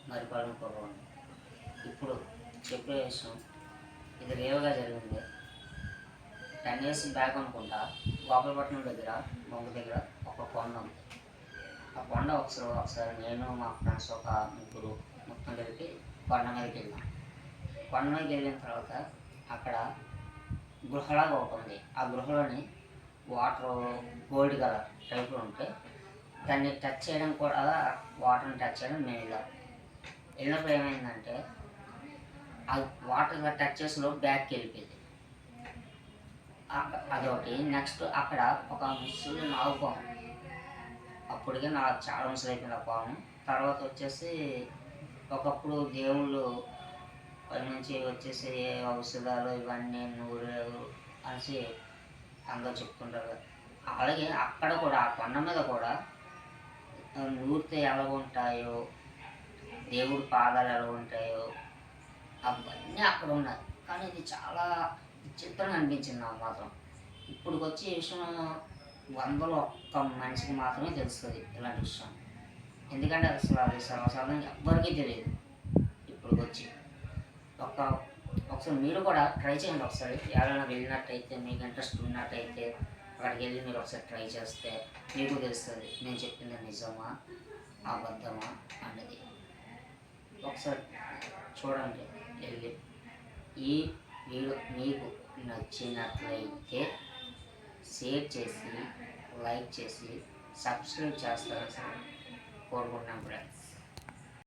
మరిపాలెం కుర్రవాడిని. ఇప్పుడు చెప్పే విషయం ఇది రియల్గా జరిగింది. 10 years బ్యాక్ అనుకుంటా, గోపాలపట్నం దగ్గర బొంగ దగ్గర ఒక కొండ ఉంది. ఆ కొండ ఒకసారి నేను మా ఫ్రెండ్స్ ఒక ముగ్గురు మొత్తం కలిపి కొండ మీదకి వెళ్ళాం. కొండ మీదకి వెళ్ళిన తర్వాత అక్కడ గృహలాగా ఒకటి ఉంది. ఆ గృహలోని వాటర్ గోల్డ్ కలర్ టైప్లో ఉంటే దాన్ని టచ్ చేయడం కూడా, వాటర్ని టచ్ చేయడం మేము వెళ్ళినప్పుడు ఏమైందంటే ఆ వాటర్ టచ్ చేసిన బ్యాక్కి వెళ్ళిపోయింది. అదొకటి. నెక్స్ట్ అక్కడ ఒక ముసలి నాగుపాము, అప్పటికే నాకు చాలా ముసలి అయిపోయింది ఆ పాము. తర్వాత వచ్చేసి ఒకప్పుడు దేవుళ్ళు పై నుంచి వచ్చేసి ఔషధాలు ఇవన్నీ నూరేరు అనేసి అందరూ చెప్తుంటారు. అలాగే అక్కడ కూడా ఆ కొండ మీద కూడా నూరితే ఎలా ఉంటాయో, దేవుడి పాదాలు ఎలా ఉంటాయో అవన్నీ అక్కడ ఉన్నాయి. కానీ ఇది చాలా విచిత్రంగా అనిపించింది నాకు మాత్రం. ఇప్పుడు వచ్చి ఈ విషయం 100లో ఒక్క మనిషికి మాత్రమే తెలుస్తుంది ఇలాంటి విషయం. ఎందుకంటే అసలు అది సర్వసాధారణంగా ఎవ్వరికీ తెలియదు. ఇప్పుడు వచ్చి ఒకసారి మీరు కూడా ట్రై చేయండి. ఒకసారి ఎవరైనా వెళ్ళినట్టయితే, మీకు ఇంట్రెస్ట్ ఉన్నట్టయితే అక్కడికి వెళ్ళి మీరు ఒకసారి ట్రై చేస్తే మీకు తెలుస్తుంది నేను చెప్పింది నిజమా అబద్ధమా అన్నది. ఒకసారి చూడండి వెళ్ళి. ఈ వీడియో మీకు నచ్చినట్లయితే షేర్ చేసి, లైక్ చేసి, సబ్స్క్రైబ్ చేస్తారని కోరుకుంటున్నాం ఫ్రెండ్స్.